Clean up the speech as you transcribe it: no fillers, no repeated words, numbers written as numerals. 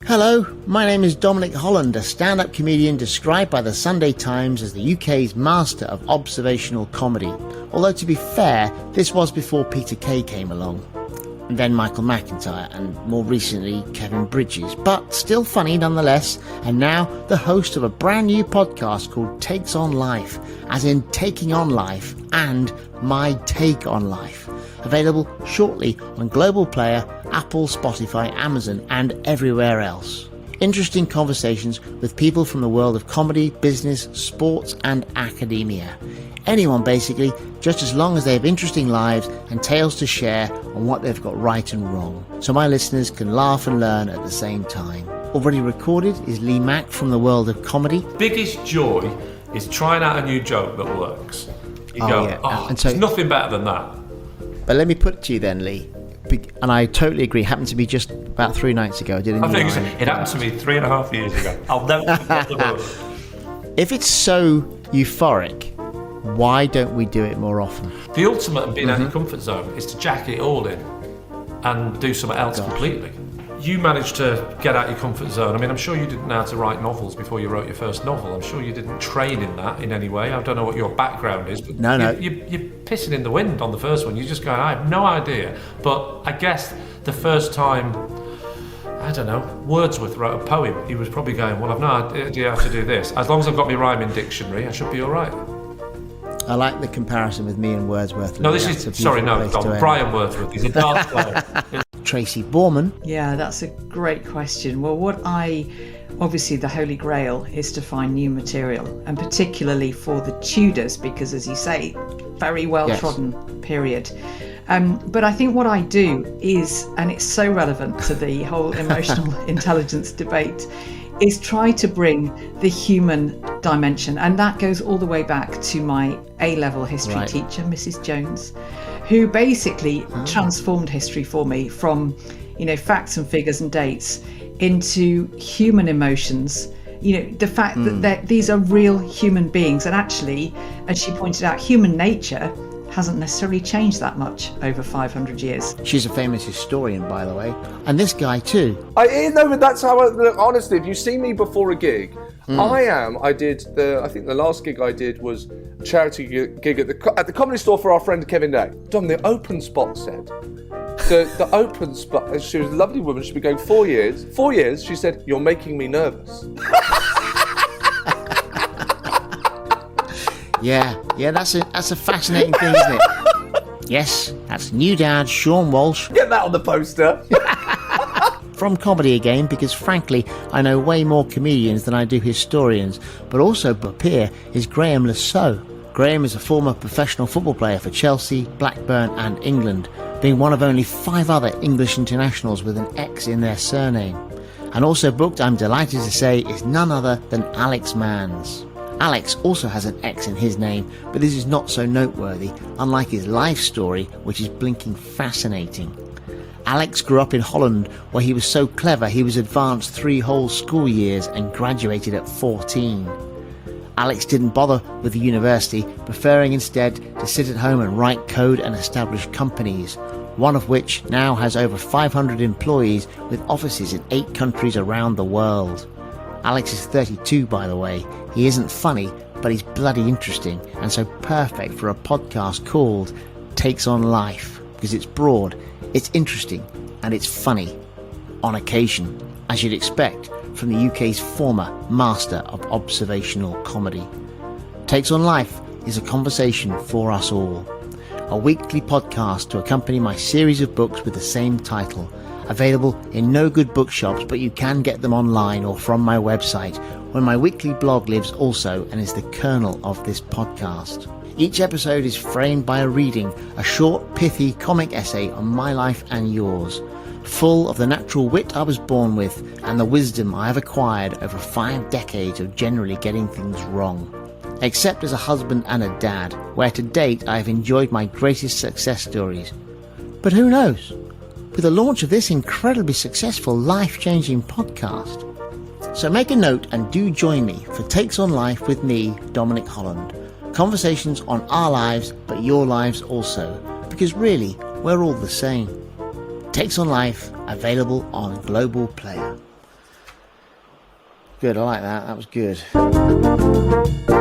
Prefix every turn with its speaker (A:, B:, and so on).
A: Hello, my name is Dominic Holland, a stand-up comedian described by the Sunday Times as the UK's master of observational comedy. Although to be fair, this was before Peter Kay came along. And then Michael McIntyre, and more recently Kevin Bridges, but still funny nonetheless, and now the host of a brand new podcast called Takes on Life, as in taking on life and my take on life. Available shortly on Global Player, Apple, Spotify, Amazon and everywhere else. Interesting conversations with people from the world of comedy, business, sports and academia. Anyone basically, just as long as they have interesting lives and tales to share on what they've got right and wrong, so my listeners can laugh and learn at the same time. Already recorded is Lee Mack from the world of comedy.
B: Biggest joy is trying out a new joke that works. You
A: and so,
B: there's nothing better than that.
A: But let me put it to you then, Lee, and I totally agree. It happened to me just about 3 nights ago.
B: It happened to me 3.5 years ago. I'll never forget the moment.
A: If it's so euphoric, why don't we do it more often?
B: The ultimate of being out of your comfort zone is to jack it all in and do something else completely. You managed to get out your comfort zone. I mean, I'm sure you didn't know how to write novels before you wrote your first novel. I'm sure you didn't train in that in any way. I don't know what your background is, but you're pissing in the wind on the first one. You're just going, I have no idea. But I guess the first time, I don't know, Wordsworth wrote a poem. He was probably going, well, I've no idea how to do this. As long as I've got my rhyming dictionary, I should be all right.
A: I like the comparison with me and Wordsworth.
B: No, Brian Wordsworth. He's a dance player.
A: Tracy Borman.
C: Yeah, that's a great question. Well, obviously the Holy Grail is to find new material, and particularly for the Tudors, because as you say, very well-trodden period. But I think what I do is, and it's so relevant to the whole emotional intelligence debate, is try to bring the human dimension. And that goes all the way back to my A-level history teacher, Mrs. Jones, who basically transformed history for me from, facts and figures and dates into human emotions. The fact that these are real human beings. And actually, as she pointed out, human nature hasn't necessarily changed that much over 500 years. She's
A: a famous historian, by the way. And this guy too.
D: But that's how honestly, if you see me before a gig, I think the last gig I did was a charity gig at the Comedy Store for our friend Kevin Day. Dom, the open spot said, the open spot, she was a lovely woman, she'd been going 4 years. 4 years, she said, you're making me nervous.
A: Yeah, that's a fascinating thing, isn't it? Yes, that's new dad Sean Walsh.
D: Get that on the poster.
A: From comedy again, because frankly, I know way more comedians than I do historians, but also here is Graham Lasso. Graham is a former professional football player for Chelsea, Blackburn and England, being one of only 5 other English internationals with an X in their surname. And also booked, I'm delighted to say, is none other than Alex Manns. Alex also has an X in his name, but this is not so noteworthy, unlike his life story, which is blinking fascinating. Alex grew up in Holland, where he was so clever he was advanced 3 whole school years and graduated at 14. Alex didn't bother with the university, preferring instead to sit at home and write code and establish companies, one of which now has over 500 employees with offices in 8 countries around the world. Alex is 32, by the way. He isn't funny, but he's bloody interesting, and so perfect for a podcast called Takes on Life, because it's broad, it's interesting, and it's funny. On occasion, as you'd expect from the UK's former master of observational comedy. Takes on Life is a conversation for us all. A weekly podcast to accompany my series of books with the same title. Available in no good bookshops, but you can get them online or from my website, where my weekly blog lives also and is the kernel of this podcast. Each episode is framed by a reading, a short, pithy comic essay on my life and yours, full of the natural wit I was born with and the wisdom I have acquired over 5 decades of generally getting things wrong. Except as a husband and a dad, where to date I have enjoyed my greatest success stories. But who knows? With the launch of this incredibly successful, life-changing podcast. So make a note and do join me for Takes on Life with me, Dominic Holland. Conversations on our lives, but your lives also. Because really, we're all the same. Takes on Life, available on Global Player. Good, I like that. That was good.